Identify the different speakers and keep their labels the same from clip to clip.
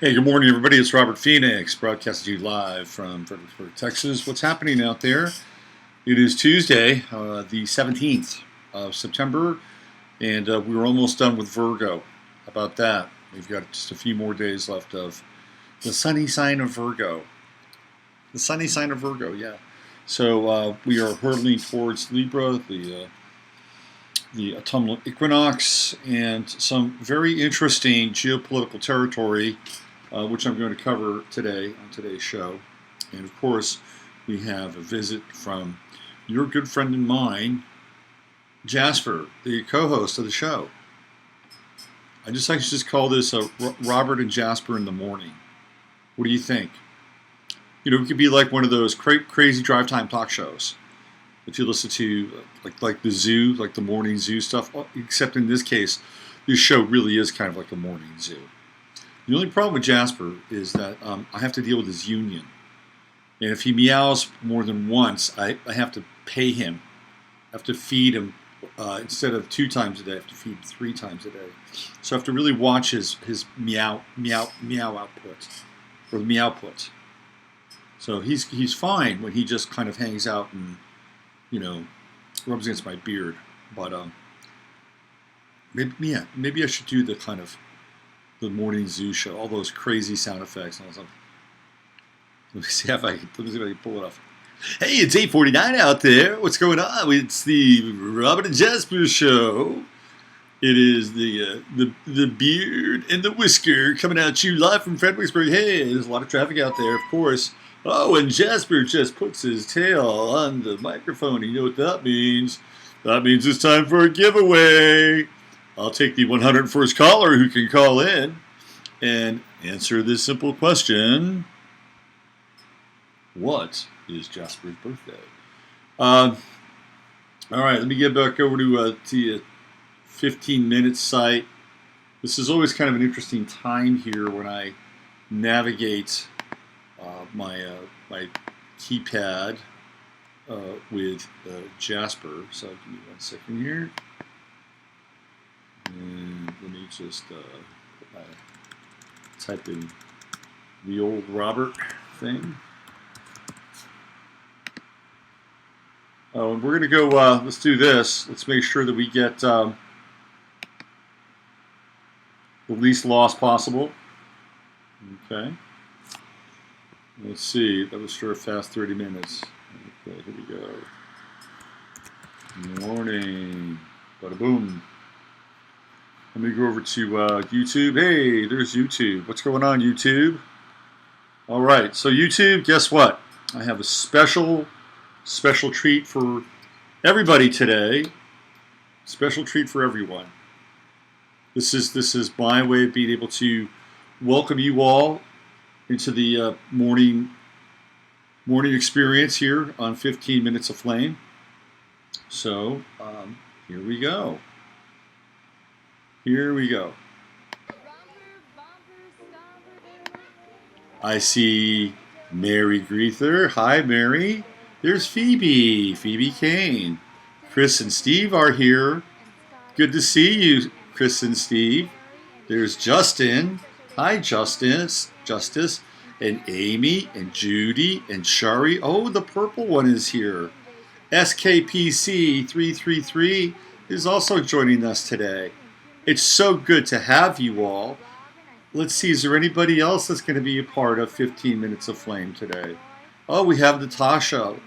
Speaker 1: Hey, good morning, everybody. It's Robert Phoenix, broadcasting to you live from Fredericksburg, Texas. What's happening out there? It is Tuesday, the 17th of September, and we're almost done with Virgo. How about that? We've got just a few more days left of the sunny sign of Virgo. The sunny sign of Virgo, yeah. So we are hurtling towards Libra, the autumnal equinox, and some very interesting geopolitical territory, which I'm going to cover today on today's show. And of course, we have a visit from your good friend and mine, Jasper, the co-host of the show. I like to just call this Robert and Jasper in the morning. What do you think? You know, it could be like one of those crazy drive time talk shows that you listen to, like the zoo, like the morning zoo stuff. Except in this case, this show really is kind of like a morning zoo. The only problem with Jasper is that I have to deal with his union. And if he meows more than once, I have to pay him. I have to feed him instead of 2 times a day. I have to feed him 3 times a day. So I have to really watch his meow output, or the meowput. So he's fine when he just kind of hangs out and, you know, rubs against my beard. But maybe I should do the kind of the morning zoo show, all those crazy sound effects and all that. Let me see if I can pull it off. Hey, it's 8:49 out there. What's going on? It's the Robert and Jasper show. It is the beard and the whisker coming at you live from Fredericksburg. Hey, there's a lot of traffic out there, of course. Oh, and Jasper just puts his tail on the microphone. You know what that means? That means it's time for a giveaway. I'll take the 101st caller who can call in and answer this simple question. What is Jasper's birthday? All right, let me get back over to the 15-minute site. This is always kind of an interesting time here when I navigate my keypad with Jasper. So give me 1 second here. And let me just type in the old Robert thing. Oh, and we're going to go, let's do this. Let's make sure that we get the least loss possible. Okay. Let's see. That was for a fast 30 minutes. Okay, here we go. Morning. Bada boom. Let me go over to YouTube. Hey, there's YouTube. What's going on, YouTube? All right. So YouTube, guess what? I have a special treat for everybody today. Special treat for everyone. This is my way of being able to welcome you all into the morning experience here on 15 Minutes of Flame. So here we go. Here we go. I see Mary Greether. Hi, Mary. There's Phoebe Kane. Chris and Steve are here. Good to see you, Chris and Steve. There's Justin. Hi, Justice. And Amy and Judy and Shari. Oh, the purple one is here. SKPC 333 is also joining us today. It's so good to have you all. Let's see, is there anybody else that's going to be a part of 15 Minutes of Flame today? Oh, we have Natasha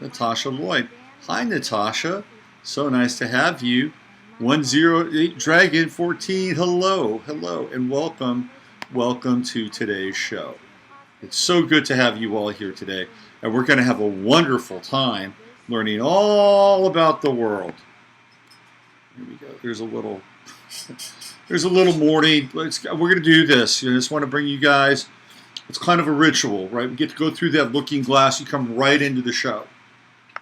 Speaker 1: Lloyd. Hi, Natasha. So nice to have you. 108 Dragon 14. Hello, and welcome to today's show. It's so good to have you all here today, and we're going to have a wonderful time learning all about the world. Here we go. There's a little morning. We're going to do this. I just want to bring you guys. It's kind of a ritual, right? We get to go through that looking glass. You come right into the show.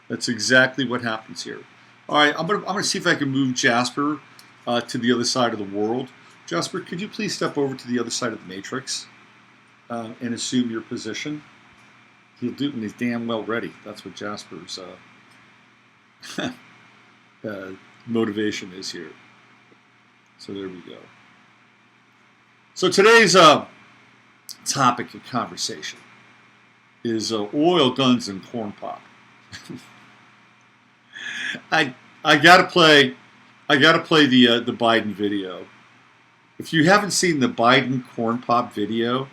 Speaker 1: That's exactly what happens here. All right, I'm gonna see if I can move Jasper to the other side of the world. Jasper, could you please step over to the other side of the matrix and assume your position? He'll do it when he's damn well ready. That's what Jasper's motivation is here. So there we go. So today's topic of conversation is oil, guns, and corn pop. I gotta play the Biden video. If you haven't seen the Biden corn pop video,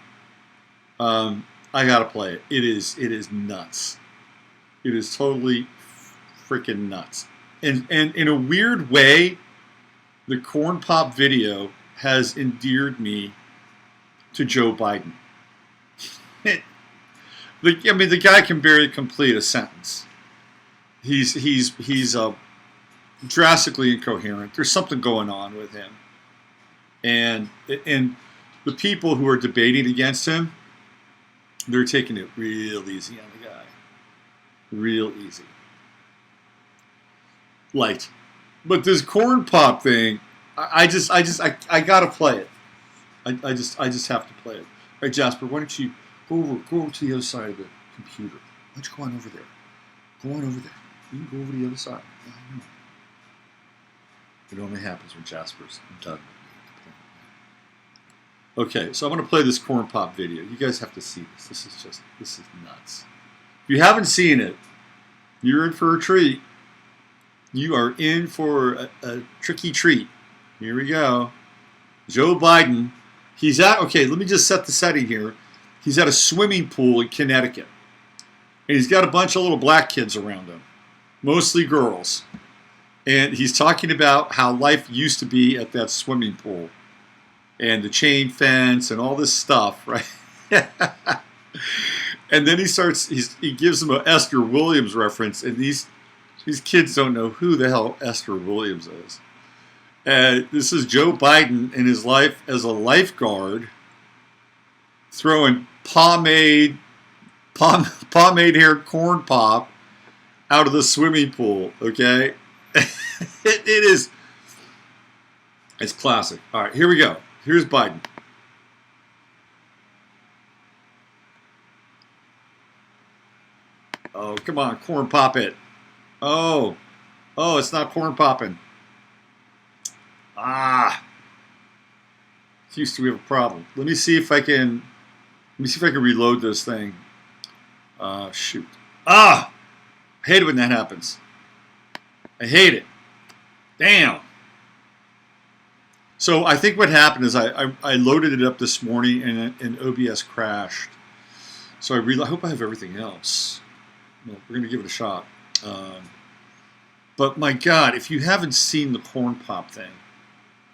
Speaker 1: I gotta play it. It is nuts. It is totally freaking nuts. And in a weird way, the corn pop video has endeared me to Joe Biden. The guy can barely complete a sentence. He's drastically incoherent. There's something going on with him, and the people who are debating against him, they're taking it real easy on the guy, real easy. Light, but this corn pop thing, I gotta play it. I just have to play it. All right, Jasper, why don't you go over to the other side of the computer? Why don't you go on over there? Go on over there. You can go over to the other side. Yeah, I know. It only happens when Jasper's done with me. Okay, so I'm going to play this corn pop video. You guys have to see this. This is nuts. If you haven't seen it, you're in for a treat. You are in for a tricky treat. Here we go. Joe Biden. Okay, let me just set the setting here. He's at a swimming pool in Connecticut. And he's got a bunch of little black kids around him, mostly girls. And he's talking about how life used to be at that swimming pool and the chain fence and all this stuff, right? And then he gives them an Esther Williams reference, and these kids don't know who the hell Esther Williams is. And this is Joe Biden in his life as a lifeguard, throwing pomade hair corn pop out of the swimming pool, okay? It's classic. All right, here we go. Here's Biden. Oh, come on, corn pop it. Oh, it's not corn popping. Houston, we have a problem. Let me see if I can reload this thing. Shoot. I hate it when that happens. I hate it. Damn. So I think what happened is I loaded it up this morning and OBS crashed. So I hope I have everything else. Well, we're going to give it a shot. But my God, if you haven't seen the corn pop thing,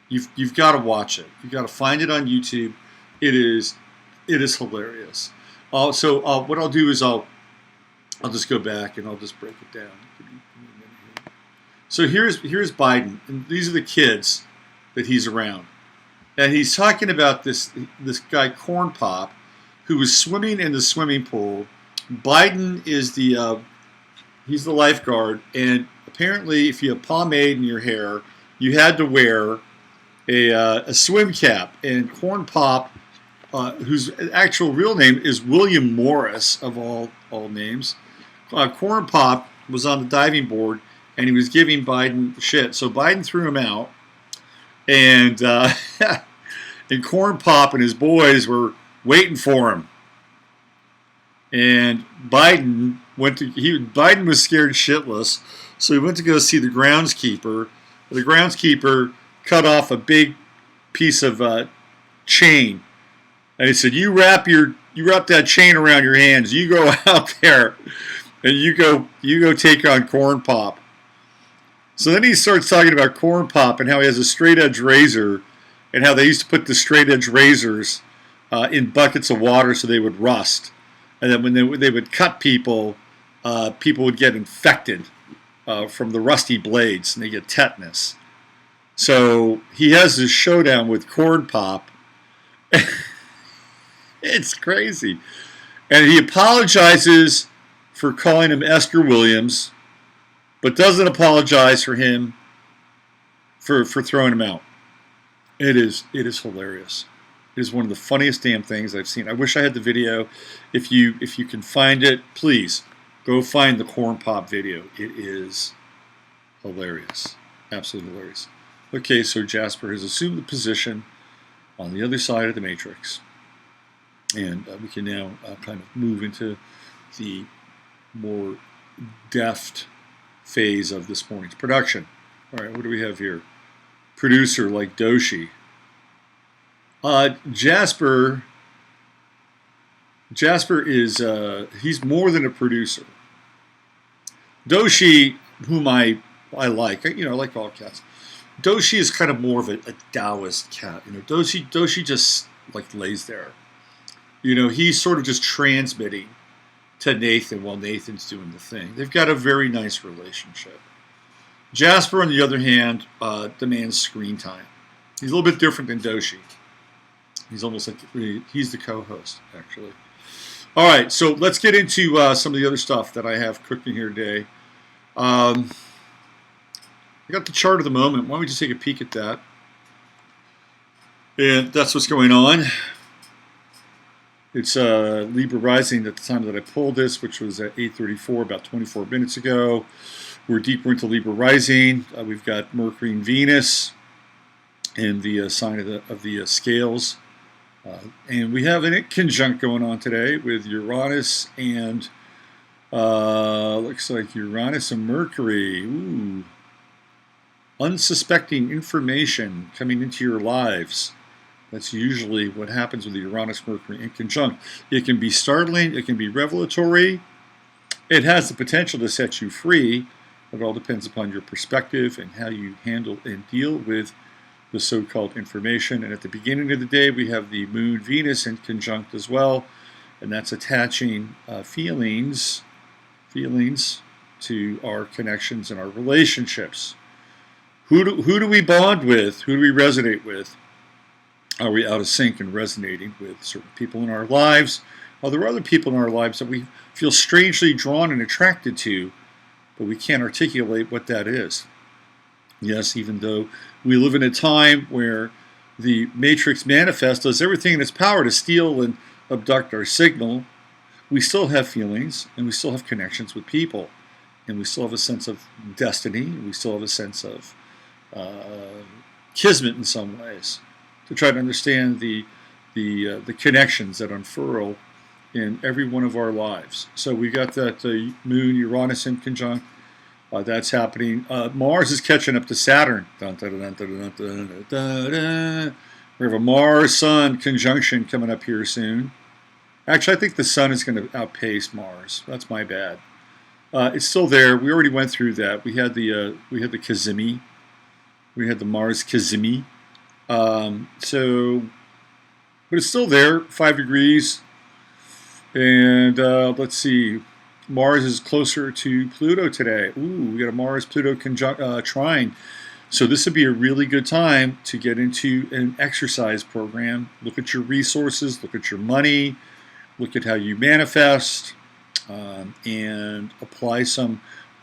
Speaker 1: you've got to watch it. You've got to find it on YouTube. It is hilarious. So what I'll do is I'll just go back and I'll just break it down. Give me a minute here. So here's Biden, and these are the kids that he's around, and he's talking about this guy Corn Pop, who was swimming in the swimming pool. Biden is he's the lifeguard, and apparently, if you have pomade in your hair, you had to wear a swim cap. And Corn Pop, whose actual real name is William Morris of all names, Corn Pop was on the diving board, and he was giving Biden shit. So Biden threw him out, and and Corn Pop and his boys were waiting for him. And Biden was scared shitless, so he went to go see the groundskeeper. The groundskeeper cut off a big piece of chain, and he said, "You wrap that chain around your hands. You go out there, and you go take on Corn Pop." So then he starts talking about Corn Pop and how he has a straight edge razor, and how they used to put the straight edge razors in buckets of water so they would rust. And then when they would cut people, people would get infected from the rusty blades, and they get tetanus. So he has this showdown with Corn Pop. It's crazy. And he apologizes for calling him Esther Williams, but doesn't apologize for him for throwing him out. It is hilarious. It is one of the funniest damn things I've seen. I wish I had the video. If you can find it, please go find the Corn Pop video. It is hilarious. Absolutely hilarious. Okay, so Jasper has assumed the position on the other side of the matrix. And we can now kind of move into the more deft phase of this morning's production. All right, what do we have here? Producer like Doshi. Jasper is, he's more than a producer. Doshi, whom I like, I like all cats. Doshi is kind of more of a Taoist cat. Doshi just like lays there. He's sort of just transmitting to Nathan while Nathan's doing the thing. They've got a very nice relationship. Jasper, on the other hand, demands screen time. He's a little bit different than Doshi. He's almost like he's the co-host, actually. All right, so let's get into some of the other stuff that I have cooking here today. I got the chart of the moment. Why don't we just take a peek at that? And that's what's going on. It's Libra rising at the time that I pulled this, which was at 8:34, about 24 minutes ago. We're deeper into Libra rising. We've got Mercury and Venus in the sign of the scales. And we have an conjunct going on today with Uranus and looks like Uranus and Mercury. Ooh. Unsuspecting information coming into your lives. That's usually what happens with the Uranus-Mercury in conjunct. It can be startling. It can be revelatory. It has the potential to set you free. It all depends upon your perspective and how you handle and deal with the so-called information. And at the beginning of the day, we have the Moon, Venus in conjunct as well. And that's attaching feelings to our connections and our relationships. Who do we bond with? Who do we resonate with? Are we out of sync and resonating with certain people in our lives? Are there other people in our lives that we feel strangely drawn and attracted to, but we can't articulate what that is? Yes, even though we live in a time where the Matrix Manifest does everything in its power to steal and abduct our signal, we still have feelings and we still have connections with people. And we still have a sense of destiny. We still have a sense of kismet in some ways, to try to understand the connections that unfurl in every one of our lives. So we got that Moon Uranus in conjunct. That's happening. Mars is catching up to Saturn. Dun, dun, dun, dun, dun, dun, dun, dun. We have a Mars-Sun conjunction coming up here soon. Actually, I think the Sun is going to outpace Mars. That's my bad. It's still there. We already went through that. We had the Kazemi. We had the Mars Kazemi. But it's still there, 5 degrees. And let's see, Mars is closer to Pluto today. Ooh, we got a Mars-Pluto trine. So this would be a really good time to get into an exercise program. Look at your resources, look at your money, look at how you manifest, and apply some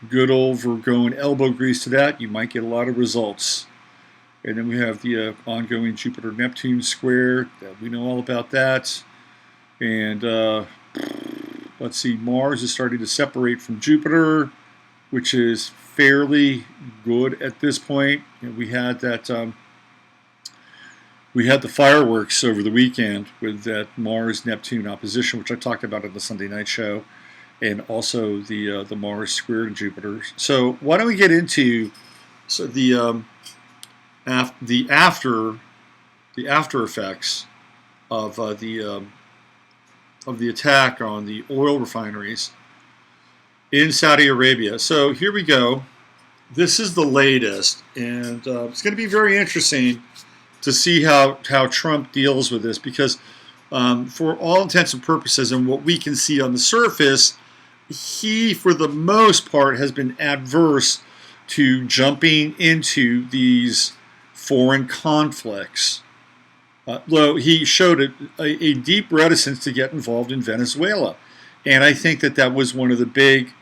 Speaker 1: good old Virgoan elbow grease to that. You might get a lot of results. And then we have the ongoing Jupiter-Neptune square. We know all about that. And let's see, Mars is starting to separate from Jupiter, which is fairly good at this point. We had that. We had the fireworks over the weekend with that Mars-Neptune opposition, which I talked about on the Sunday night show, and also the Mars square to Jupiter. So why don't we get into the after effects of the attack on the oil refineries in Saudi Arabia. So here we go. This is the latest, and it's going to be very interesting to see how Trump deals with this, because for all intents and purposes and what we can see on the surface, he, for the most part, has been adverse to jumping into these foreign conflicts. Though he showed a deep reticence to get involved in Venezuela. And I think that was one of the big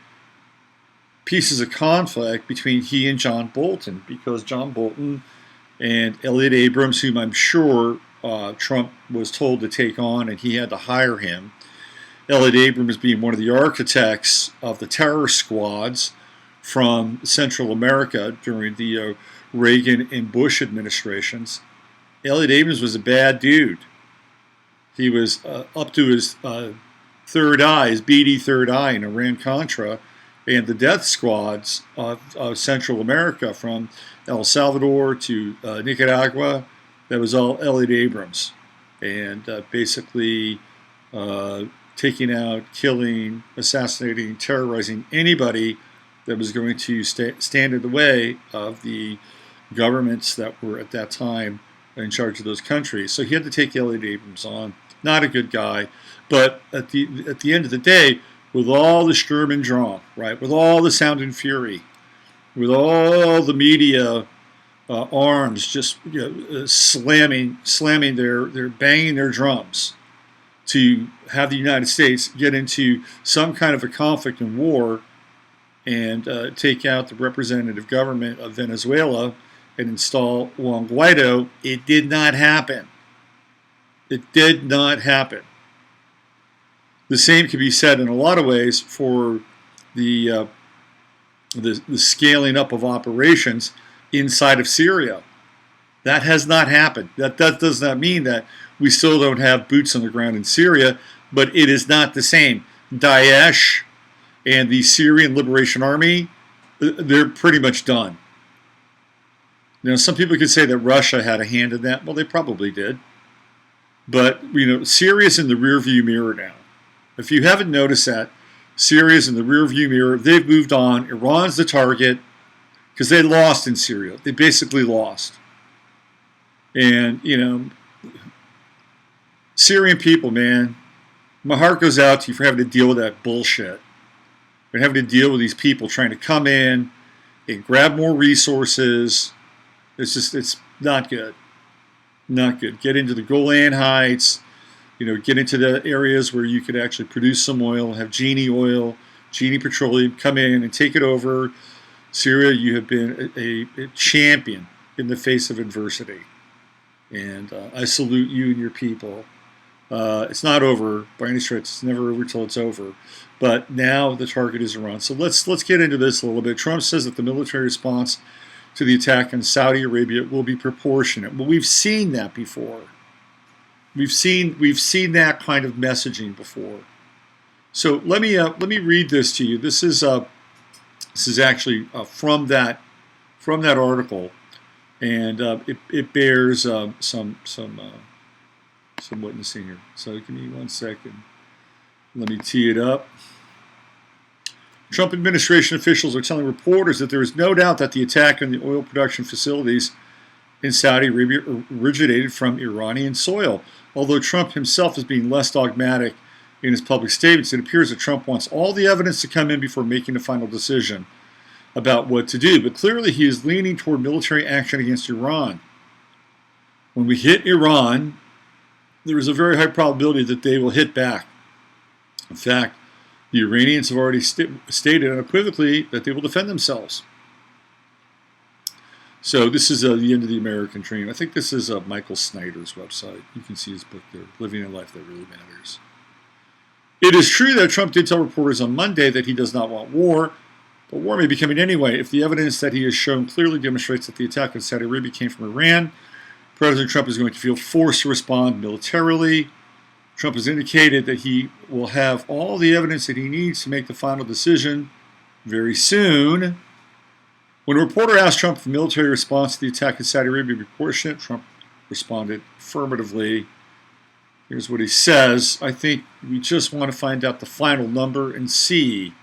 Speaker 1: pieces of conflict between he and John Bolton, because John Bolton and Elliot Abrams, whom I'm sure Trump was told to take on, and he had to hire him. Elliot Abrams being one of the architects of the terror squads from Central America during the Reagan and Bush administrations. Elliot Abrams was a bad dude. He was up to his third eye, his beady third eye in Iran-Contra, and the death squads of Central America from El Salvador to Nicaragua, that was all Elliot Abrams. And basically taking out, killing, assassinating, terrorizing anybody that was going to stand in the way of the governments that were at that time in charge of those countries. So he had to take Elliot Abrams on. Not a good guy, but at the end of the day, with all the Sturm und Drang, right, with all the sound and fury, with all the media arms just slamming their banging their drums to have the United States get into some kind of a conflict and war and take out the representative government of Venezuela and install Juan Guaido. It did not happen. It did not happen. The same can be said in a lot of ways for the scaling up of operations inside of Syria. That has not happened. That does not mean that we still don't have boots on the ground in Syria, but it is not the same. Daesh and the Syrian Liberation Army, they're pretty much done. Now, some people could say that Russia had a hand in that. Well, they probably did. But, Syria's in the rearview mirror now. If you haven't noticed that, Syria's in the rearview mirror. They've moved on. Iran's the target because they lost in Syria. They basically lost. And, Syrian people, man, my heart goes out to you for having to deal with that bullshit. And having to deal with these people trying to come in and grab more resources. It's not good. Not good. Get into the Golan Heights, get into the areas where you could actually produce some oil, have Genie Petroleum come in and take it over. Syria, you have been a champion in the face of adversity. And I salute you and your people. It's not over by any stretch. It's never over till it's over. But now the target is Iran. So let's get into this a little bit. Trump says that the military response to the attack in Saudi Arabia will be proportionate. Well, we've seen that before. We've seen that kind of messaging before. So let me read this to you. This is actually from that article, and it bears some witnessing here. So give me 1 second. Let me tee it up. Trump administration officials are telling reporters that there is no doubt that the attack on the oil production facilities in Saudi Arabia originated from Iranian soil. Although Trump himself is being less dogmatic in his public statements, it appears that Trump wants all the evidence to come in before making a final decision about what to do. But clearly he is leaning toward military action against Iran. When we hit Iran, there is a very high probability that they will hit back. In fact, the Iranians have already stated unequivocally that they will defend themselves. So this is the end of the American dream. I think this is Michael Snyder's website. You can see his book there, Living a Life That Really Matters. It is true that Trump did tell reporters on Monday that he does not want war, but war may be coming anyway if the evidence that he has shown clearly demonstrates that the attack on Saudi Arabia came from Iran. President Trump is going to feel forced to respond militarily. Trump has indicated that he will have all the evidence that he needs to make the final decision very soon. When a reporter asked Trump if the military response to the attack in Saudi Arabia would be proportionate, Trump responded affirmatively. Here's what he says. I think we just want to find out the final number and see.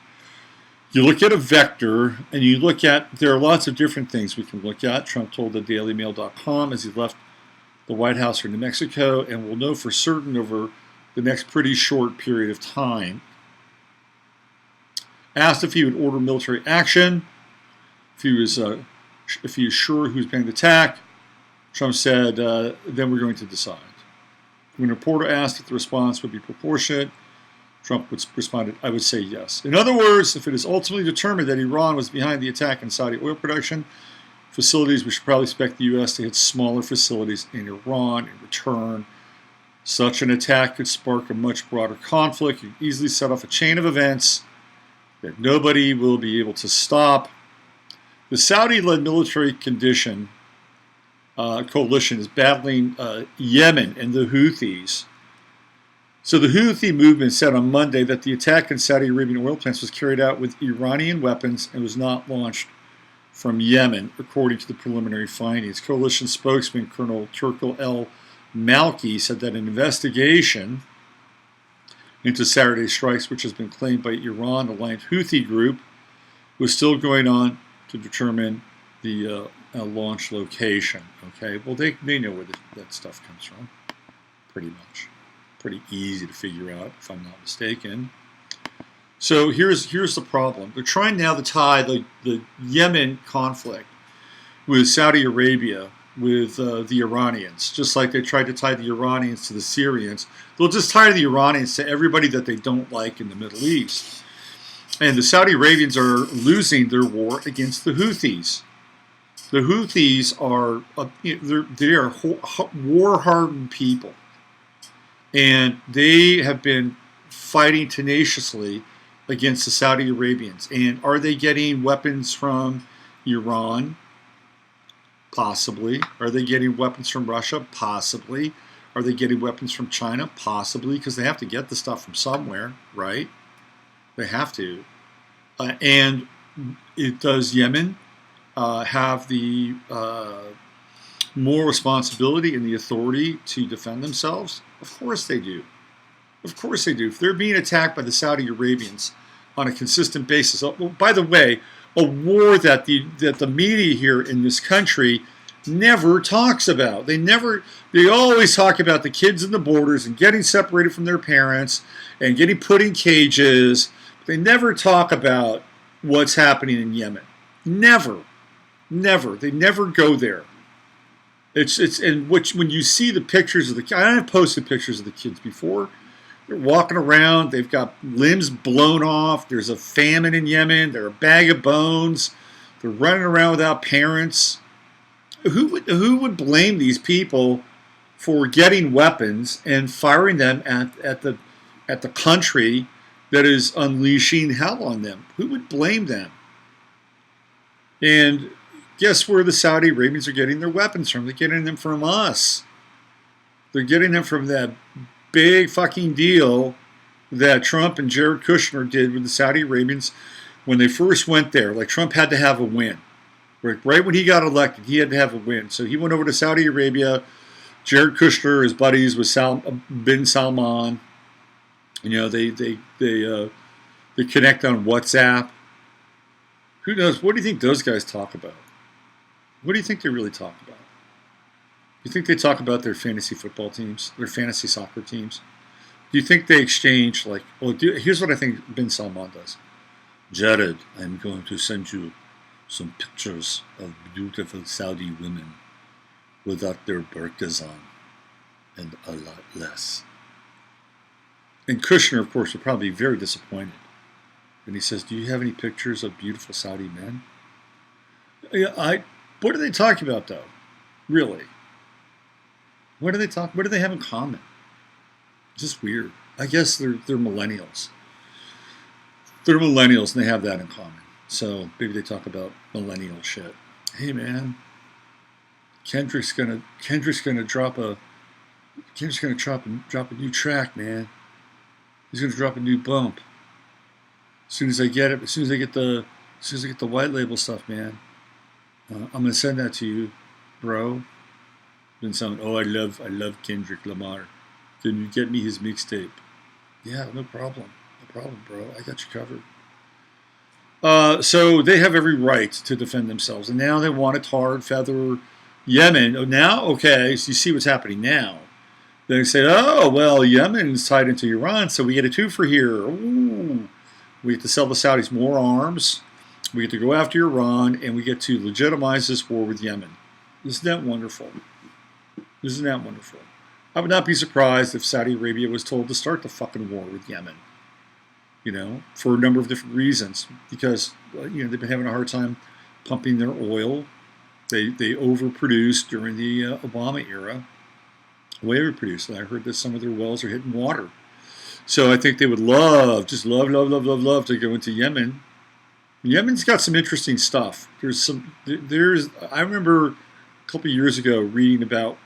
Speaker 1: You look at a vector, and you look at, there are lots of different things we can look at. Trump told the DailyMail.com as he left the White House for New Mexico, and we'll know for certain over the next pretty short period of time. Asked if he would order military action, if he is sure who's being attacked, Trump said, then we're going to decide. When a reporter asked if the response would be proportionate, Trump responded, I would say yes. In other words, if it is ultimately determined that Iran was behind the attack on Saudi oil production facilities, we should probably expect the U.S. to hit smaller facilities in Iran in return. Such an attack could spark a much broader conflict. You could easily set off a chain of events that nobody will be able to stop. The Saudi-led military coalition is battling Yemen and the Houthis So the Houthi movement said on Monday that the attack on Saudi Arabian oil plants was carried out with Iranian weapons and was not launched from Yemen, according to the preliminary findings. Coalition spokesman Colonel Turkal El Malki said that an investigation into Saturday's strikes, which has been claimed by Iran-aligned Houthi group, was still going on to determine the launch location. Okay, well they know where that stuff comes from, pretty much. Pretty easy to figure out, if I'm not mistaken. So here's the problem. They're trying now to tie the Yemen conflict with Saudi Arabia, with the Iranians, just like they tried to tie the Iranians to the Syrians. They'll just tie the Iranians to everybody that they don't like in the Middle East. And the Saudi Arabians are losing their war against the Houthis. The Houthis are they are war-hardened people. And they have been fighting tenaciously against the Saudi Arabians. And are they getting weapons from Iran? Possibly. Are they getting weapons from Russia? Possibly. Are they getting weapons from China? Possibly, because they have to get the stuff from somewhere, right? They have to. And does Yemen have the more responsibility and the authority to defend themselves? Of course they do. Of course they do. If they're being attacked by the Saudi Arabians on a consistent basis. Well, by the way, a war that the media here in this country never talks about. They always talk about the kids in the borders and getting separated from their parents and getting put in cages. They never talk about what's happening in Yemen. Never. Never. They never go there. When you see the pictures of I've posted pictures of the kids before. They're walking around. They've got limbs blown off. There's a famine in Yemen. They're a bag of bones. They're running around without parents. Who would blame these people for getting weapons and firing them at the country that is unleashing hell on them? Who would blame them? And guess where the Saudi Arabians are getting their weapons from? They're getting them from us. They're getting them from that big fucking deal that Trump and Jared Kushner did with the Saudi Arabians when they first went there. Like, Trump had to have a win. Right when he got elected, he had to have a win. So he went over to Saudi Arabia. Jared Kushner, his buddies with bin Salman. They connect on WhatsApp. Who knows? What do you think those guys talk about? What do you think they really talk about? You think they talk about their fantasy football teams, their fantasy soccer teams? Do you think they exchange, here's what I think bin Salman does. Jared, I'm going to send you some pictures of beautiful Saudi women without their burqas on, and a lot less. And Kushner, of course, would probably be very disappointed. And he says, do you have any pictures of beautiful Saudi men? What are they talking about, though? Really? What do they have in common? It's just weird. I guess they're millennials. They're millennials and they have that in common. So maybe they talk about millennial shit. Hey man, Kendrick's gonna drop a new track, man. He's gonna drop a new bump. As soon as I get the white label stuff, man, I'm gonna send that to you, bro. Then someone, I love Kendrick Lamar. Can you get me his mixtape? Yeah, no problem, bro. I got you covered. So they have every right to defend themselves, and now they want to tar and feather Yemen. Oh, now, okay, so you see what's happening now. They say, Yemen's tied into Iran, so we get a twofer here. Ooh, we get to sell the Saudis more arms. We get to go after Iran, and we get to legitimize this war with Yemen. Isn't that wonderful? Isn't that wonderful? I would not be surprised if Saudi Arabia was told to start the fucking war with Yemen. For a number of different reasons. Because, they've been having a hard time pumping their oil. They overproduced during the Obama era. Way overproduced. And I heard that some of their wells are hitting water. So I think they would love to go into Yemen. Yemen's got some interesting stuff. I remember a couple of years ago reading about,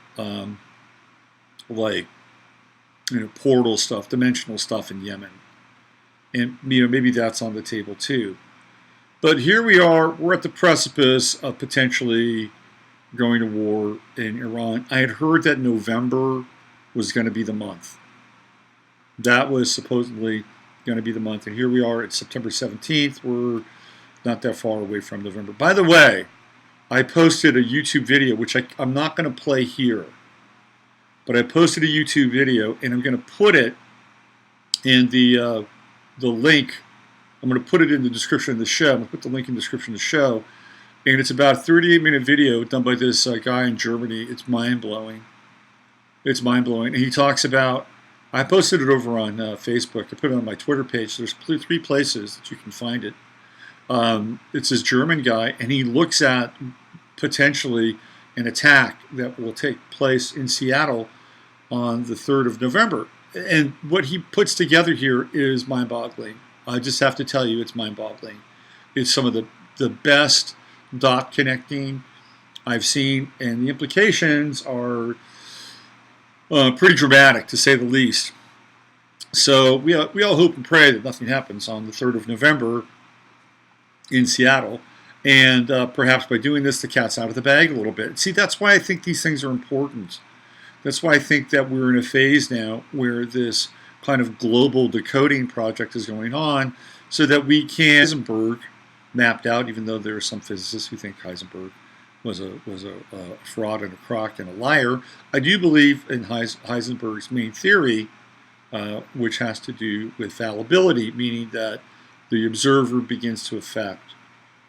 Speaker 1: portal stuff, dimensional stuff in Yemen, and maybe that's on the table too. But here we are. We're at the precipice of potentially going to war in Iran. I had heard that November was going to be the month. That was supposedly going to be the month, and here we are. It's September 17th. We're not that far away from November. By the way, I posted a YouTube video, which I'm not going to play here, but I posted a YouTube video, and I'm going to put it in the link. I'm going to put it in the description of the show. I'm going to put the link in the description of the show, and it's about a 38-minute video done by this guy in Germany. It's mind-blowing. It's mind-blowing, and he talks about. I posted it over on Facebook. I put it on my Twitter page. There's 3 places that you can find it. It's this German guy, and he looks at potentially an attack that will take place in Seattle on the 3rd of November. And what he puts together here is mind-boggling. I just have to tell you, it's mind-boggling. It's some of the best dot connecting I've seen, and the implications are pretty dramatic, to say the least. So we all hope and pray that nothing happens on the 3rd of November in Seattle. And perhaps by doing this, the cat's out of the bag a little bit. See, that's why I think these things are important. That's why I think that we're in a phase now where this kind of global decoding project is going on, so that we can Heisenberg mapped out, even though there are some physicists who think Heisenberg was a fraud and a crock and a liar. I do believe in Heisenberg's main theory, which has to do with fallibility, meaning that the observer begins to affect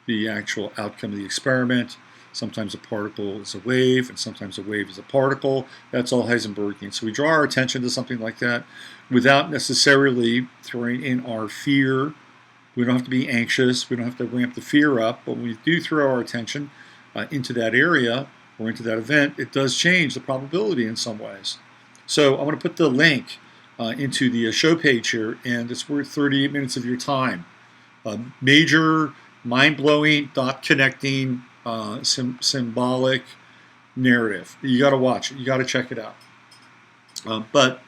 Speaker 1: the actual outcome of the experiment. Sometimes a particle is a wave, and sometimes a wave is a particle. That's all Heisenbergian. So we draw our attention to something like that without necessarily throwing in our fear. We don't have to be anxious. We don't have to ramp the fear up. But when we do throw our attention into that area or into that event, it does change the probability in some ways. So I'm going to put the link into the show page here, and it's worth 38 minutes of your time. Major, mind-blowing, dot-connecting, symbolic narrative. You got to watch it. You got to check it out. But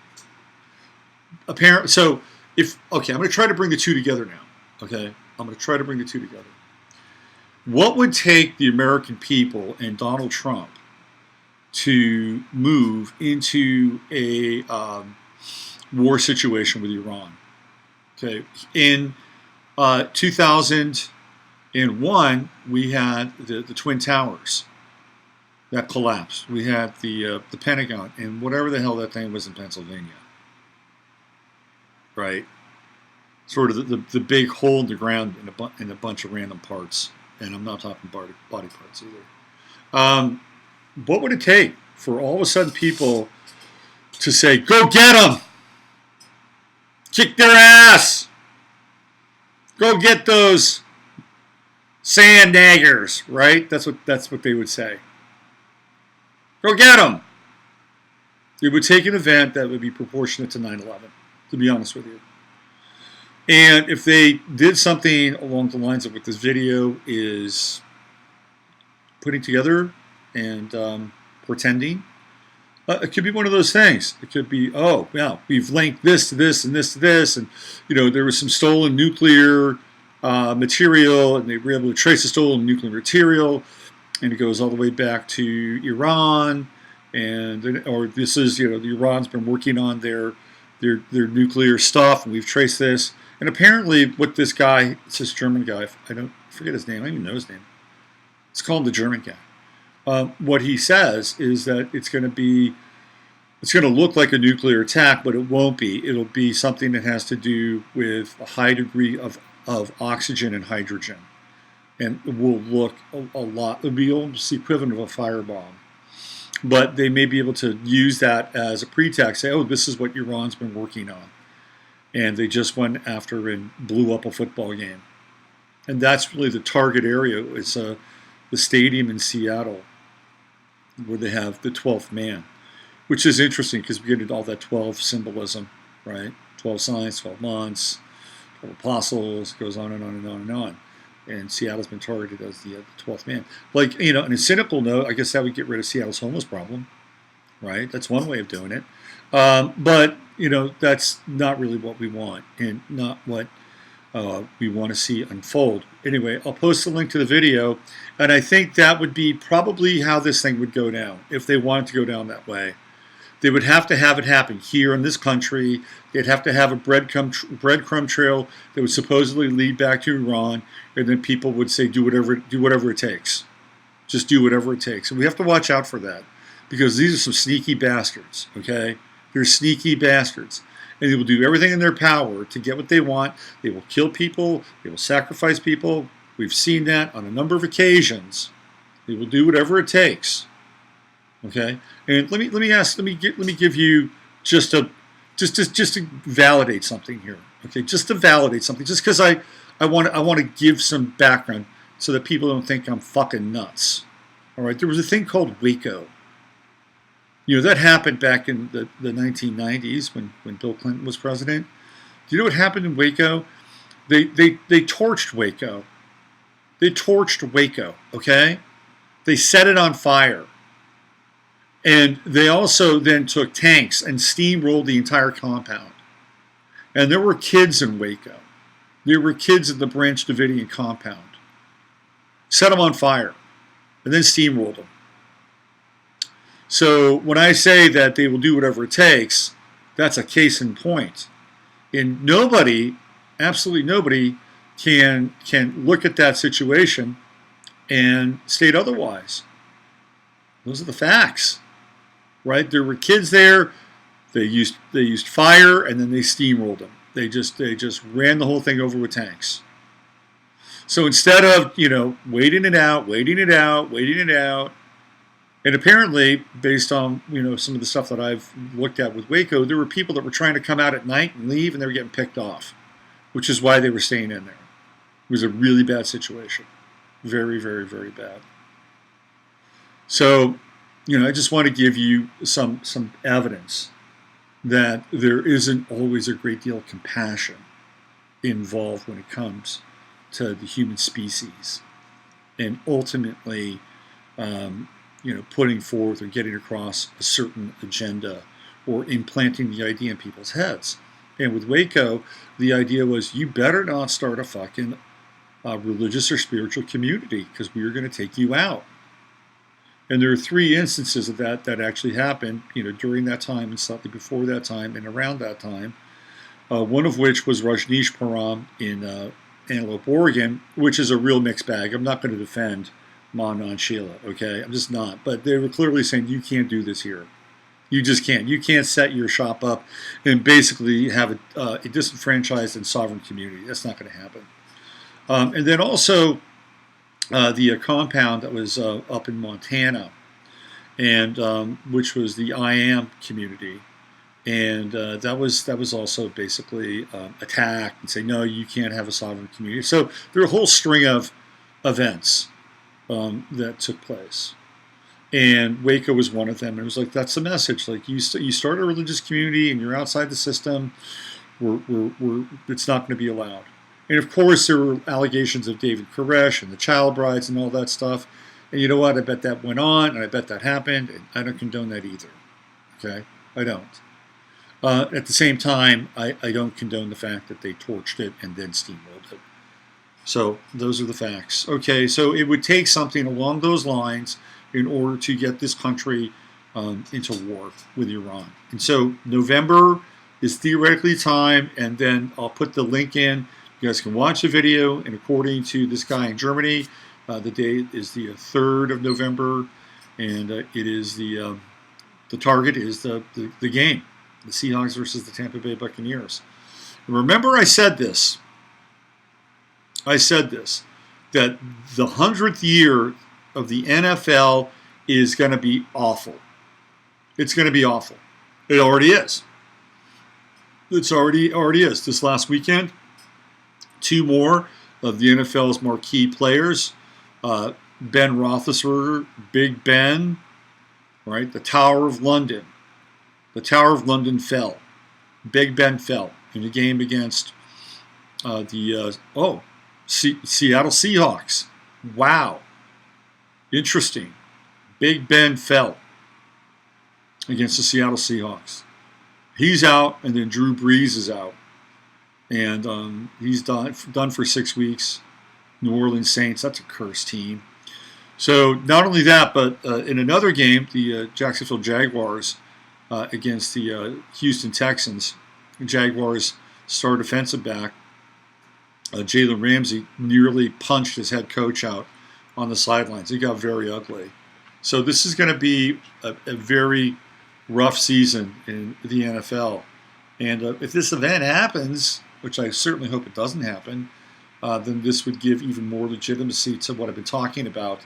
Speaker 1: apparently, so I'm going to try to bring the two together now. Okay, I'm going to try to bring the two together. What would take the American people and Donald Trump to move into a war situation with Iran? Okay, in 2001, we had the Twin Towers that collapsed. We had the Pentagon and whatever the hell that thing was in Pennsylvania, right? Sort of the big hole in the ground in a bunch of random parts, and I'm not talking body parts either. What would it take for all of a sudden people to say, "Go get them, kick their ass, go get those sand daggers," right? That's what they would say. Go get them. It would take an event that would be proportionate to 9/11, to be honest with you. And if they did something along the lines of what this video is putting together and portending, it could be one of those things. It could be, oh, well, we've linked this to this and this to this, and there was some stolen nuclear material, and they were able to trace the stolen nuclear material, and it goes all the way back to Iran, or this is, Iran's been working on their nuclear stuff, and we've traced this. And apparently, what this guy, it's this German guy, I forget his name, I don't even know his name. It's called the German guy. What he says is that it's going to look like a nuclear attack, but it won't be. It'll be something that has to do with a high degree of oxygen and hydrogen. And it will look a lot, it'll be almost the equivalent of a firebomb. But they may be able to use that as a pretext, say, oh, this is what Iran's been working on. And they just went after and blew up a football game. And that's really the target area. It's the stadium in Seattle where they have the 12th man, which is interesting because we get into all that 12 symbolism, right? 12 signs, 12 months, 12 apostles, goes on and on and on and on. And Seattle's been targeted as the 12th man. Like, on a cynical note, I guess that would get rid of Seattle's homeless problem, right? That's one way of doing it. But that's not really what we want, and not what we want to see unfold. Anyway, I'll post a link to the video, and I think that would be probably how this thing would go down if they wanted to go down that way. They would have to have it happen here in this country. They'd have to have a breadcrumb trail that would supposedly lead back to Iran, and then people would say, do whatever it takes. Just do whatever it takes. And we have to watch out for that, because these are some sneaky bastards, okay? They're sneaky bastards. And they will do everything in their power to get what they want. They will kill people. They will sacrifice people. We've seen that on a number of occasions. They will do whatever it takes. Okay, and let me give you just to validate something here. Okay, just to validate something, just because I want to give some background so that people don't think I'm fucking nuts. All right, there was a thing called Waco. That happened back in the 1990s when Bill Clinton was president. Do you know what happened in Waco? They torched Waco. They torched Waco. Okay, they set it on fire. And they also then took tanks and steamrolled the entire compound. And there were kids in Waco. There were kids in the Branch Davidian compound. Set them on fire and then steamrolled them. So when I say that they will do whatever it takes, that's a case in point. And nobody, absolutely nobody, can look at that situation and state otherwise. Those are the facts. Right? There were kids there. They used fire, and then they steamrolled them. They just ran the whole thing over with tanks. So instead of waiting it out, and apparently based on some of the stuff that I've looked at with Waco, there were people that were trying to come out at night and leave, and they were getting picked off, which is why they were staying in there. It was a really bad situation, very, very, very bad. So. I just want to give you some evidence that there isn't always a great deal of compassion involved when it comes to the human species, and ultimately, putting forth or getting across a certain agenda or implanting the idea in people's heads. And with Waco, the idea was you better not start a fucking religious or spiritual community, because we are going to take you out. And there are 3 instances of that actually happened, during that time and slightly before that time and around that time. One of which was Rajneeshpuram in Antelope, Oregon, which is a real mixed bag. I'm not going to defend Manan Sheila, okay? I'm just not. But they were clearly saying, you can't do this here. You just can't. You can't set your shop up and basically have a disenfranchised and sovereign community. That's not going to happen. And then also, the compound that was up in Montana, and which was the I Am community, and that was also basically attacked and say, no, you can't have a sovereign community. So there are a whole string of events that took place, and Waco was one of them. And it was like, that's the message. Like, you start a religious community and you're outside the system, it's not going to be allowed. And of course, there were allegations of David Koresh and the child brides and all that stuff. And you know what? I bet that went on, and I bet that happened, and I don't condone that either. Okay? I don't. At the same time, I don't condone the fact that they torched it and then steamrolled it. So those are the facts. Okay, so it would take something along those lines in order to get this country into war with Iran. And so November is theoretically time, and then I'll put the link in. You guys can watch the video, and according to this guy in Germany, the date is the 3rd of November, and it is the target is the game, the Seahawks versus the Tampa Bay Buccaneers. And remember, I said this, that the 100th year of the NFL is going to be awful. It's going to be awful. It already is. It's already is. This last weekend, 2 more of the NFL's marquee players, Ben Roethlisberger, Big Ben, right? The Tower of London. The Tower of London fell. Big Ben fell in a game against Seattle Seahawks. Wow. Interesting. Big Ben fell. against the Seattle Seahawks. He's out, and then Drew Brees is out. And he's done for 6 weeks. New Orleans Saints, that's a cursed team. So not only that, but in another game, the Jacksonville Jaguars against the Houston Texans, the Jaguars star defensive back, Jalen Ramsey, nearly punched his head coach out on the sidelines. It got very ugly. So this is going to be a very rough season in the NFL. And if this event happens, which I certainly hope it doesn't happen, then this would give even more legitimacy to what I've been talking about,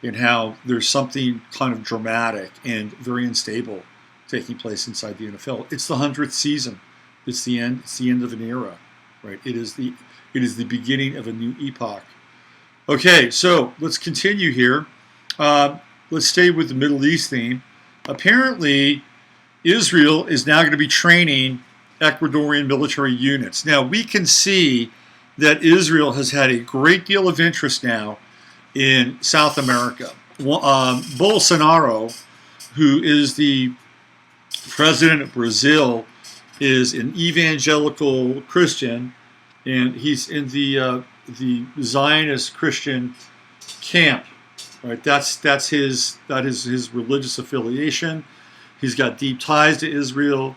Speaker 1: and how there's something kind of dramatic and very unstable taking place inside the NFL. It's the 100th season. It's the end. It's the end of an era, right? It is the beginning of a new epoch. Okay, so let's continue here. Let's stay with the Middle East theme. Apparently, Israel is now going to be training Ecuadorian military units. Now, we can see that Israel has had a great deal of interest now in South America. Bolsonaro, who is the president of Brazil, is an evangelical Christian, and he's in the Zionist Christian camp. Right, that's his religious affiliation. He's got deep ties to Israel.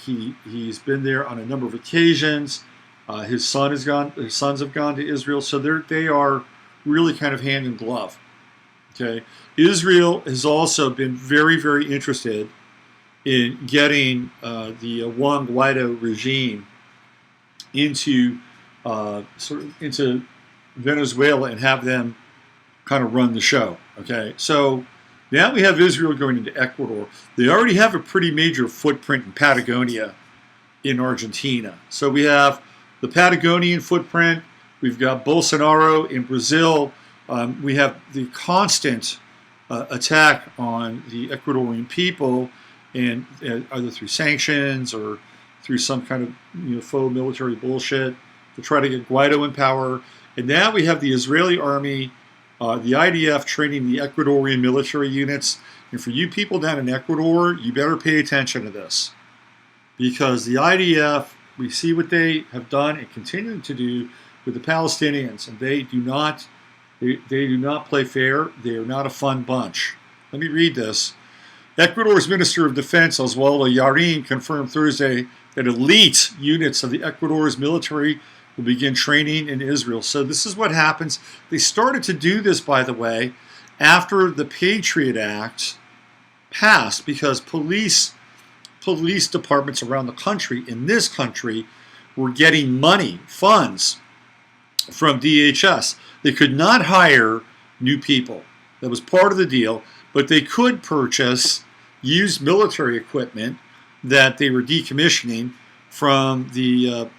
Speaker 1: He's been there on a number of occasions. His sons have gone to Israel, so they are really kind of hand in glove. Okay, Israel has also been very, very interested in getting the Juan Guaido regime into into Venezuela and have them kind of run the show. Okay, so now we have Israel going into Ecuador. They already have a pretty major footprint in Patagonia in Argentina. So we have the Patagonian footprint. We've got Bolsonaro in Brazil. We have the constant attack on the Ecuadorian people, and either through sanctions or through some kind of faux military bullshit to try to get Guaido in power. And now we have the Israeli army, the IDF training the Ecuadorian military units. And for you people down in Ecuador, you better pay attention to this, because the IDF, we see what they have done and continue to do with the Palestinians, and they do not play fair. They are not a fun bunch. Let me read this. Ecuador's Minister of Defense, Oswaldo Yarin, confirmed Thursday that elite units of the Ecuador's military will begin training in Israel. So this is what happens. They started to do this, by the way, after the Patriot Act passed, because police departments around the country, in this country, were getting money, funds from DHS. They could not hire new people. That was part of the deal, but they could purchase used military equipment that they were decommissioning from the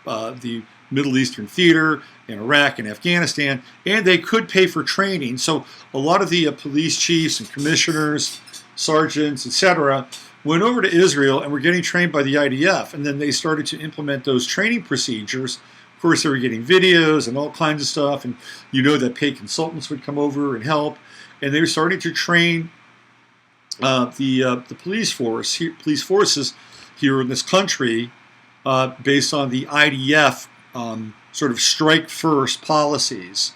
Speaker 1: Middle Eastern theater in Iraq and Afghanistan, and they could pay for training. So a lot of the police chiefs and commissioners, sergeants, etc., went over to Israel and were getting trained by the IDF, and then they started to implement those training procedures. Of course, they were getting videos and all kinds of stuff, and that paid consultants would come over and help, and they were starting to train the police forces here in this country based on the IDF sort of strike first policies.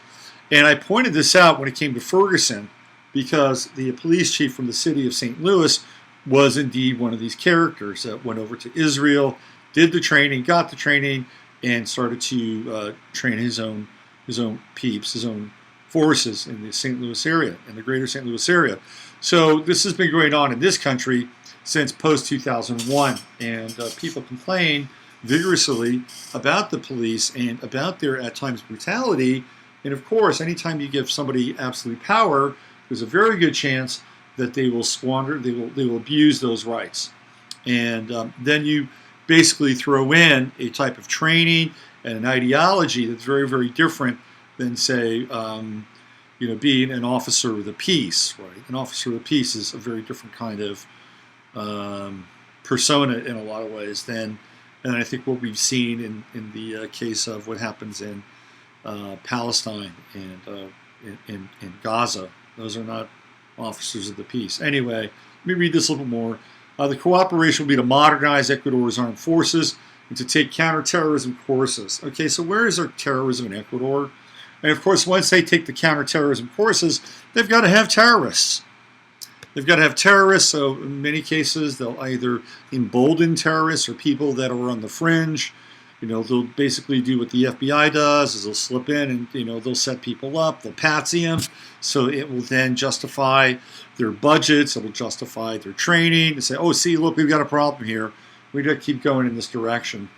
Speaker 1: And I pointed this out when it came to Ferguson, because the police chief from the city of St. Louis was indeed one of these characters that went over to Israel, did the training, got the training, and started to train his own peeps, his own forces in the St. Louis area, in the greater St. Louis area. So this has been going on in this country since post-2001, and people complain vigorously about the police and about their, at times, brutality. And of course, anytime you give somebody absolute power, there's a very good chance that they will squander, they will abuse those rights. And then you basically throw in a type of training and an ideology that's very, very different than, say, being an officer of the peace, right? An officer of the peace is a very different kind of persona in a lot of ways than I think what we've seen in the case of what happens in Palestine and in Gaza. Those are not officers of the peace. Anyway, let me read this a little bit more. The cooperation will be to modernize Ecuador's armed forces and to take counterterrorism courses. Okay, so where is there terrorism in Ecuador? And of course, once they take the counterterrorism courses, they've got to have terrorists. They've got to have terrorists, so in many cases, they'll either embolden terrorists or people that are on the fringe. They'll basically do what the FBI does, is they'll slip in and, they'll set people up, they'll patsy them, so it will then justify their budgets, it will justify their training, and say, oh, see, look, we've got a problem here. We've got to keep going in this direction.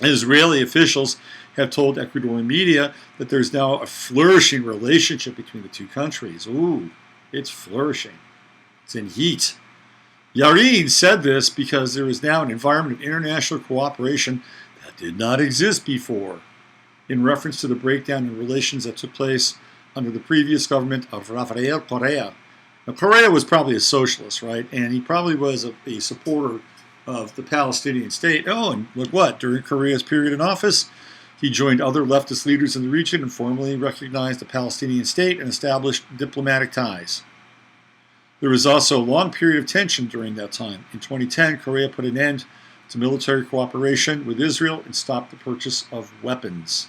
Speaker 1: Israeli officials have told Ecuadorian media that there's now a flourishing relationship between the two countries. Ooh, it's flourishing. It's in heat. Yarin said this because there is now an environment of international cooperation that did not exist before, in reference to the breakdown in relations that took place under the previous government of Rafael Correa. Now, Correa was probably a socialist, right? And he probably was a supporter of the Palestinian state. Oh, and look what, during Correa's period in office, he joined other leftist leaders in the region and formally recognized the Palestinian state and established diplomatic ties. There was also a long period of tension during that time. In 2010, Correa put an end to military cooperation with Israel and stopped the purchase of weapons.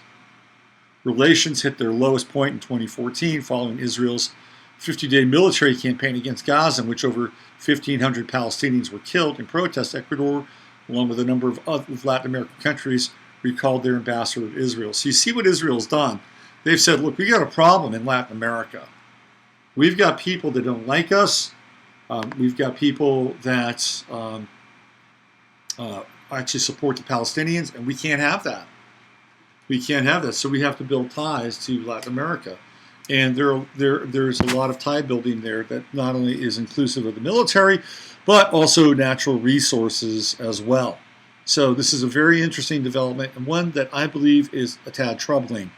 Speaker 1: Relations hit their lowest point in 2014 following Israel's 50-day military campaign against Gaza, in which over 1,500 Palestinians were killed. In protest, Ecuador, along with a number of other Latin American countries, recalled their ambassador to Israel. So you see what Israel's done. They've said, look, we got a problem in Latin America. We've got people that don't like us. We've got people that actually support the Palestinians, and we can't have that. We can't have that. So we have to build ties to Latin America. And there's a lot of tie building there that not only is inclusive of the military, but also natural resources as well. So this is a very interesting development, and one that I believe is a tad troubling.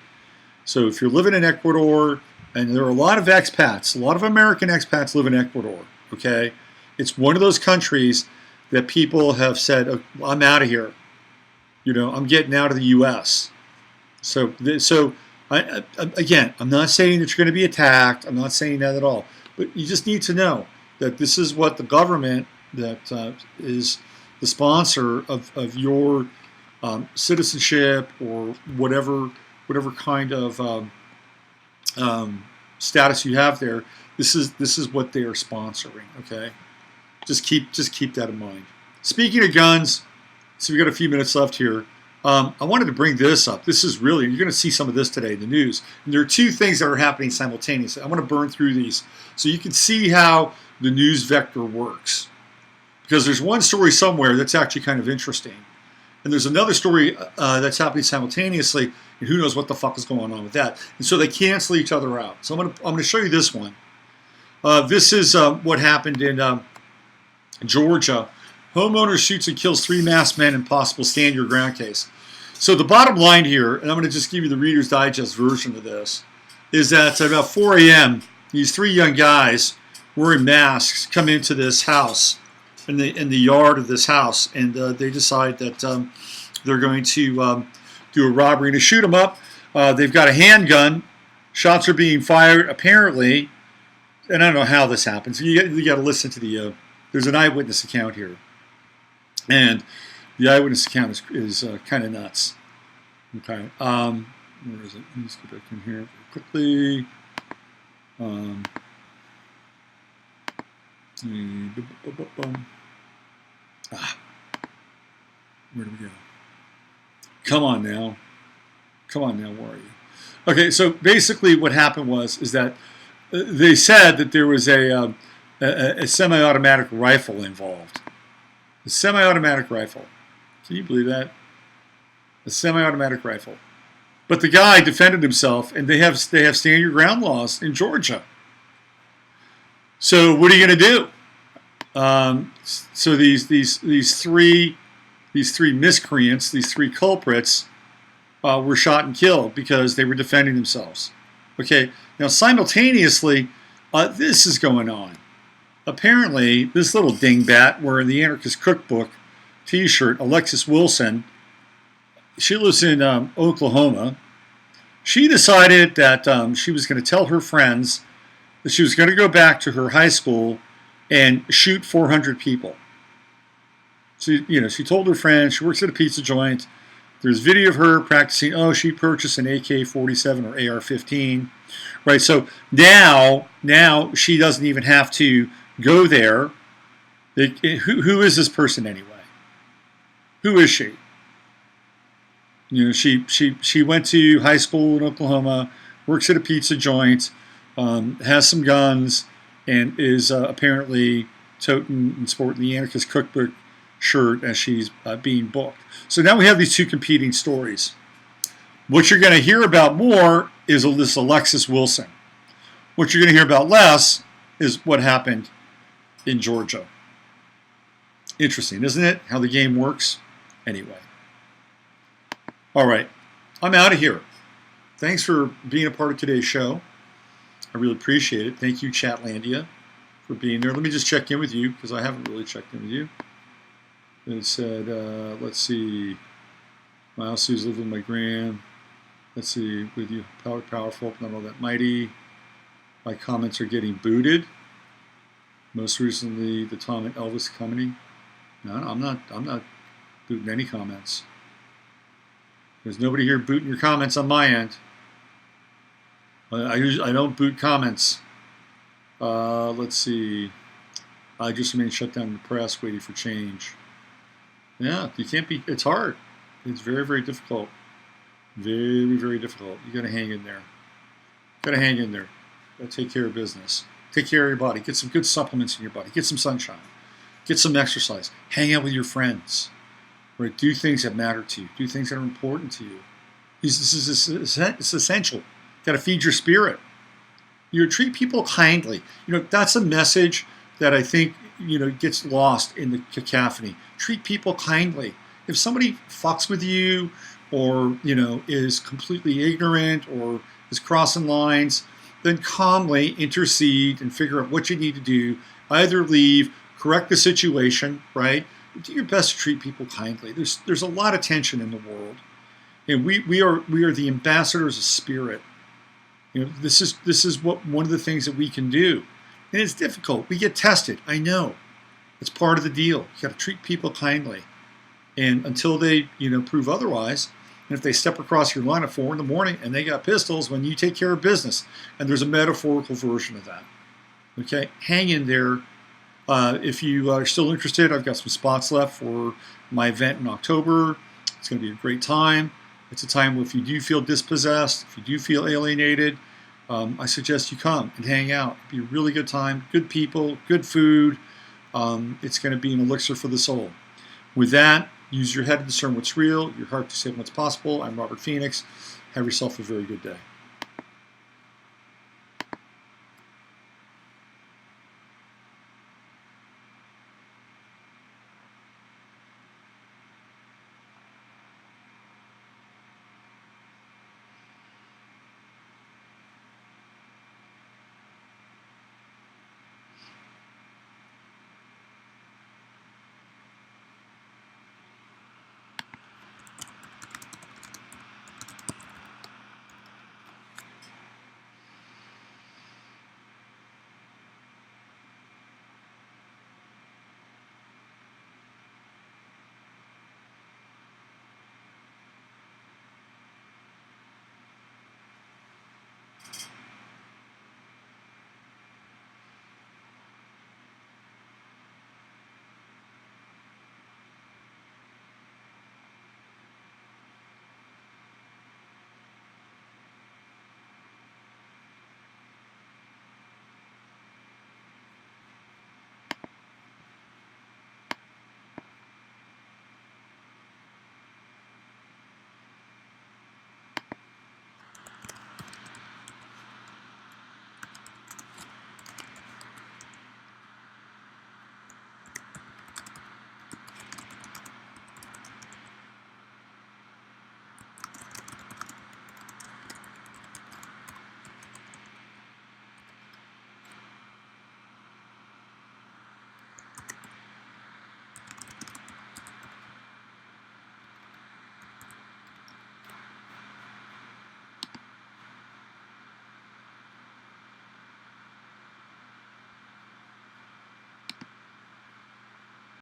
Speaker 1: So if you're living in Ecuador, and there are a lot of expats, a lot of American expats live in Ecuador, okay? It's one of those countries that people have said, oh, I'm out of here. I'm getting out of the U.S. So again, I'm not saying that you're going to be attacked. I'm not saying that at all. But you just need to know that this is what the government that is the sponsor of your citizenship or whatever kind of status you have there. This is what they are sponsoring. Okay, just keep that in mind. Speaking of guns, so we got a few minutes left here. I wanted to bring this up. This is really, you're going to see some of this today in the news. And there are two things that are happening simultaneously. I want to burn through these so you can see how the news vector works. Because there's one story somewhere that's actually kind of interesting. And there's another story that's happening simultaneously, and who knows what the fuck is going on with that. And so they cancel each other out. So I'm going to show you this one. This is what happened in Georgia. Homeowner shoots and kills 3 masked men in possible stand your ground case. So the bottom line here, and I'm going to just give you the Reader's Digest version of this, is that at about 4 a.m., these 3 young guys wearing masks come into this house, in the yard of this house, and they decide that they're going to do a robbery and to shoot them up. They've got a handgun. Shots are being fired, apparently, and I don't know how this happens. You got to listen to the. There's an eyewitness account here. And the eyewitness account is kind of nuts. Okay. Where is it? Let's get back in here quickly. Where do we go? Come on now. Where are you? Okay, so basically what happened is that they said that there was a semi-automatic rifle involved. A semi-automatic rifle. Can you believe that? A semi-automatic rifle. But the guy defended himself, and they have stand your ground laws in Georgia. So what are you going to do? So these three miscreants, these 3 culprits, were shot and killed because they were defending themselves. Okay. Now simultaneously, this is going on. Apparently, this little dingbat wearing the Anarchist Cookbook t-shirt, Alexis Wilson, she lives in Oklahoma. She decided that she was going to tell her friends that she was going to go back to her high school and shoot 400 people. She told her friend she works at a pizza joint. There's video of her practicing. Oh, she purchased an AK-47 or AR-15, right? So now she doesn't even have to go there. Who is this person anyway? Who is she? She went to high school in Oklahoma, works at a pizza joint, has some guns, and is apparently toting and sporting the Anarchist Cookbook shirt as she's being booked. So now we have these two competing stories. What you're going to hear about more is this Alexis Wilson. What you're going to hear about less is what happened in Georgia. Interesting, isn't it? How the game works? Anyway. All right. I'm out of here. Thanks for being a part of today's show. I really appreciate it. Thank you, Chatlandia, for being there. Let me just check in with you because I haven't really checked in with you. It said, let's see, Miles Sue's living with my gram. Let's see, with you, powerful, not all that mighty. My comments are getting booted. Most recently, the Tom and Elvis comedy. No, I'm not booting any comments. There's nobody here booting your comments on my end. I don't boot comments. Let's see. I just remain shut down in the press, waiting for change. Yeah, you can't be. It's hard. It's very, very difficult. Very, very difficult. You got to hang in there. Got to hang in there. Got to take care of business. Take care of your body. Get some good supplements in your body. Get some sunshine. Get some exercise. Hang out with your friends. Right? Do things that matter to you. Do things that are important to you. This is essential. Got to feed your spirit. Treat people kindly. That's a message that I think gets lost in the cacophony. Treat people kindly. If somebody fucks with you, or is completely ignorant, or is crossing lines, then calmly intercede and figure out what you need to do. Either leave, correct the situation, right? Do your best to treat people kindly. There's a lot of tension in the world, and we are the ambassadors of spirit. This is one of the things that we can do, and it's difficult. We get tested. I know, it's part of the deal. You got to treat people kindly, and until they prove otherwise. And if they step across your line at 4 a.m. and they got pistols, when you take care of business, and there's a metaphorical version of that. Okay, hang in there. If you are still interested, I've got some spots left for my event in October. It's going to be a great time. It's a time where if you do feel dispossessed, if you do feel alienated, I suggest you come and hang out. It'll be a really good time, good people, good food. It's going to be an elixir for the soul. With that, use your head to discern what's real, your heart to say what's possible. I'm Robert Phoenix. Have yourself a very good day.